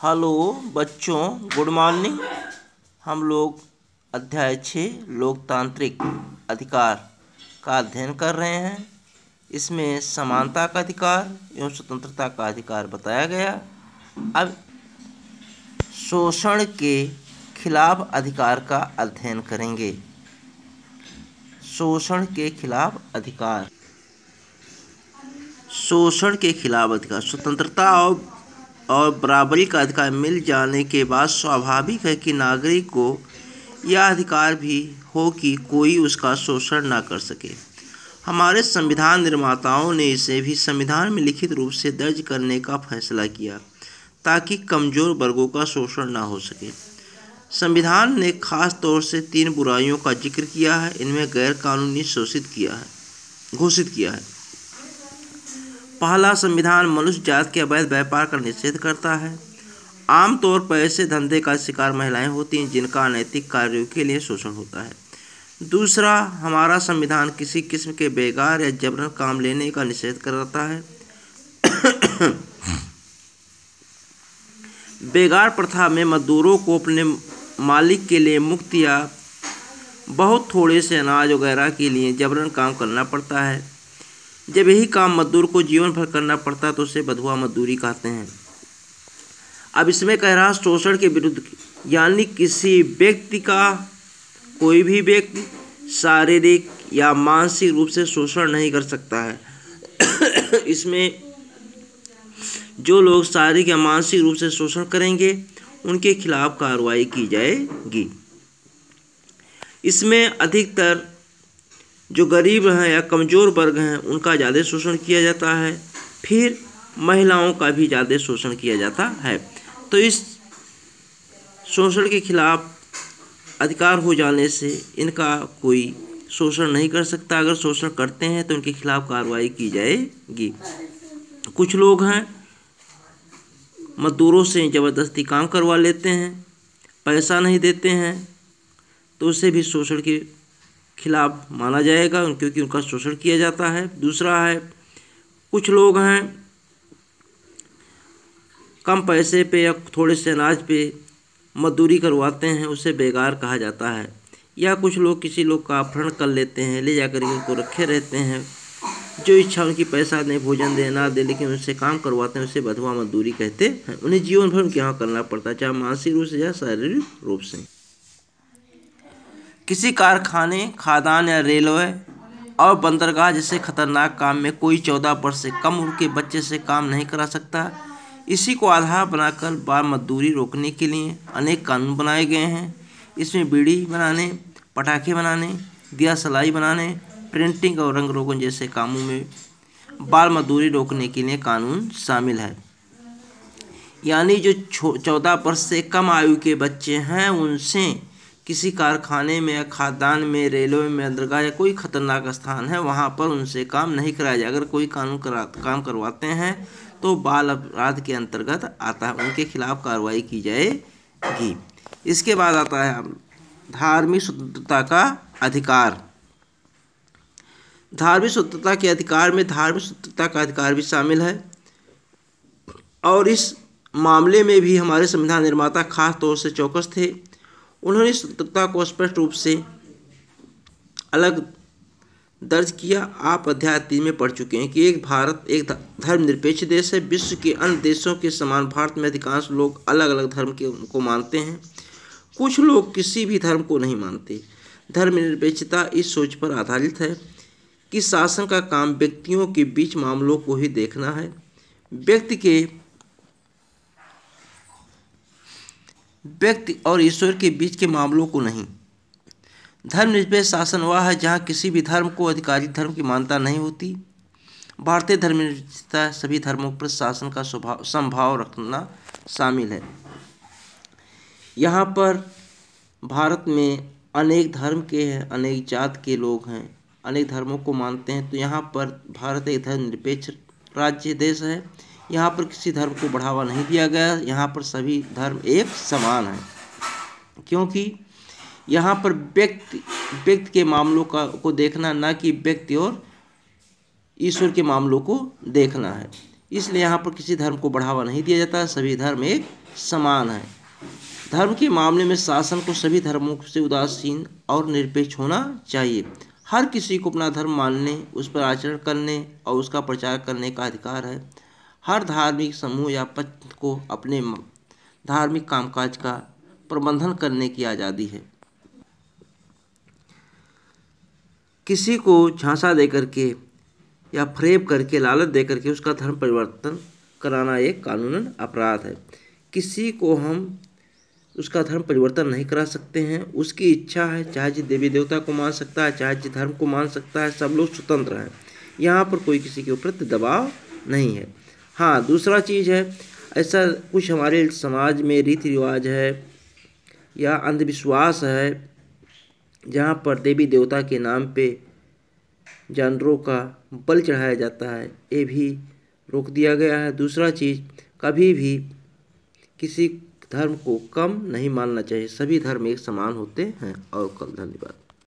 Hello बच्चों, good morning. हम लोग अध्याय 6 लोकतांत्रिक अधिकार का अध्ययन कर रहे हैं। इसमें समानता का अधिकार एवं स्वतंत्रता का अधिकार बताया गया। अब शोषण के खिलाफ अधिकार का अध्ययन करेंगे। शोषण के खिलाफ अधिकार। शोषण के खिलाफ अधिकार स्वतंत्रता और बराबरी का अधिकार मिल जाने के बाद स्वाभाविक है कि नागरिक को यह अधिकार भी हो कि कोई उसका शोषण ना कर सके। हमारे संविधान निर्माताओं ने इसे भी संविधान में लिखित रूप से दर्ज करने का फैसला किया ताकि कमजोर वर्गों का शोषण ना हो सके। संविधान ने खास तौर से 3 बुराइयों का जिक्र किया है। इनमें गैर कानूनी घोषित किया है। पहला, संविधान मनुष्य जात के अवैध व्यापार का निषेध करता है। आमतौर पर ऐसे धंधे का शिकार महिलाएं होती हैं जिनका अनैतिक कार्यों के लिए शोषण होता है। दूसरा, हमारा संविधान किसी किस्म के बेगार या जबरन काम लेने का निषेध करता है। बेगार प्रथा में मजदूरों को अपने मालिक के लिए मुफ्त या बहुत थोड़े से अनाज वगैरह के लिए जबरन काम करना पड़ता है। जब यही काम मजदूर को जीवन भर करना पड़ता है तो उसे बंधुआ मजदूरी कहते हैं। अब इसमें कह रहा शोषण के विरुद्ध, यानी किसी व्यक्ति का कोई भी व्यक्ति शारीरिक या मानसिक रूप से शोषण नहीं कर सकता है। इसमें जो लोग शारीरिक या मानसिक रूप से शोषण करेंगे उनके खिलाफ कार्रवाई की जाएगी। इसमें अधिकतर जो गरीब हैं या कमज़ोर वर्ग हैं उनका ज़्यादा शोषण किया जाता है। फिर महिलाओं का भी ज़्यादा शोषण किया जाता है। तो इस शोषण के खिलाफ अधिकार हो जाने से इनका कोई शोषण नहीं कर सकता। अगर शोषण करते हैं तो उनके खिलाफ कार्रवाई की जाएगी। कुछ लोग हैं मजदूरों से ज़बरदस्ती काम करवा लेते हैं, पैसा नहीं देते हैं, तो उसे भी शोषण के खिलाफ माना जाएगा क्योंकि उनका शोषण किया जाता है। दूसरा है, कुछ लोग हैं कम पैसे पे या थोड़े से अनाज पे मजदूरी करवाते हैं, उसे बेगार कहा जाता है। या कुछ लोग किसी लोग का अपहरण कर लेते हैं, ले जाकर उनको रखे रहते हैं, जो इच्छा उनकी पैसा दें, भोजन दे ना दे, लेकिन उनसे काम करवाते हैं, उसे बंधुआ मजदूरी कहते हैं। उन्हें जीवन भर उनके यहाँ करना पड़ता है, चाहे मानसिक रूप से या शारीरिक रूप से। किसी कारखाने, खदान या रेलवे और बंदरगाह जैसे खतरनाक काम में कोई 14 वर्ष से कम उम्र के बच्चे से काम नहीं करा सकता। इसी को आधार बनाकर बाल मजदूरी रोकने के लिए अनेक कानून बनाए गए हैं। इसमें बीड़ी बनाने, पटाखे बनाने, दिया सलाई बनाने, प्रिंटिंग और रंग रोगन जैसे कामों में बाल मजदूरी रोकने के लिए कानून शामिल है। यानी जो 14 वर्ष से कम आयु के बच्चे हैं उनसे किसी कारखाने में या खादान में, रेलवे में, बंदरगाह या कोई खतरनाक स्थान है वहाँ पर उनसे काम नहीं कराया जाए। अगर कोई काम करवाते हैं तो बाल अपराध के अंतर्गत आता है, उनके खिलाफ कार्रवाई की जाएगी। इसके बाद आता है धार्मिक स्वतंत्रता का अधिकार। धार्मिक स्वतंत्रता के अधिकार में धार्मिक स्वतंत्रता का अधिकार भी शामिल है और इस मामले में भी हमारे संविधान निर्माता खास तौर से चौकस थे। उन्होंने स्वतंत्रता को स्पष्ट रूप से अलग दर्ज किया। आप अध्याय 3 में पढ़ चुके हैं कि भारत एक धर्मनिरपेक्ष देश है। विश्व के अन्य देशों के समान भारत में अधिकांश लोग अलग अलग धर्म को मानते हैं। कुछ लोग किसी भी धर्म को नहीं मानते। धर्मनिरपेक्षता इस सोच पर आधारित है कि शासन का काम व्यक्तियों के बीच मामलों को ही देखना है, व्यक्ति और ईश्वर के बीच के मामलों को नहीं। धर्मनिरपेक्ष शासन वह है जहाँ किसी भी धर्म को आधिकारिक धर्म की मान्यता नहीं होती। भारतीय धर्मनिरपेक्षता सभी धर्मों पर शासन का समभाव रखना शामिल है। यहाँ पर भारत में अनेक धर्म के हैं, अनेक जात के लोग हैं, अनेक धर्मों को मानते हैं। तो यहाँ पर भारत एक धर्मनिरपेक्ष राज्य देश है। यहाँ पर किसी धर्म को बढ़ावा नहीं दिया गया। यहाँ पर सभी धर्म एक समान हैं क्योंकि यहाँ पर व्यक्ति के मामलों को देखना, ना कि व्यक्ति और ईश्वर के मामलों को देखना है। इसलिए यहाँ पर किसी धर्म को बढ़ावा नहीं दिया जाता। सभी धर्म एक समान है। धर्म के मामले में शासन को सभी धर्मों से उदासीन और निरपेक्ष होना चाहिए। हर किसी को अपना धर्म मानने, उस पर आचरण करने और उसका प्रचार करने का अधिकार है। हर धार्मिक समूह या पक्ष को अपने धार्मिक कामकाज का प्रबंधन करने की आज़ादी है। किसी को झांसा दे करके या फरेब करके, लालच दे करके उसका धर्म परिवर्तन कराना एक कानूनन अपराध है। किसी को हम उसका धर्म परिवर्तन नहीं करा सकते हैं। उसकी इच्छा है, चाहे जिस देवी देवता को मान सकता है, चाहे जिस धर्म को मान सकता है। सब लोग स्वतंत्र हैं, यहाँ पर कोई किसी के ऊपर दबाव नहीं है। हाँ, दूसरा चीज़ है, ऐसा कुछ हमारे समाज में रीति रिवाज है या अंधविश्वास है जहाँ पर देवी देवता के नाम पे जानवरों का बलि चढ़ाया जाता है, ये भी रोक दिया गया है। दूसरा चीज़, कभी भी किसी धर्म को कम नहीं मानना चाहिए। सभी धर्म एक समान होते हैं। और कल धन्यवाद।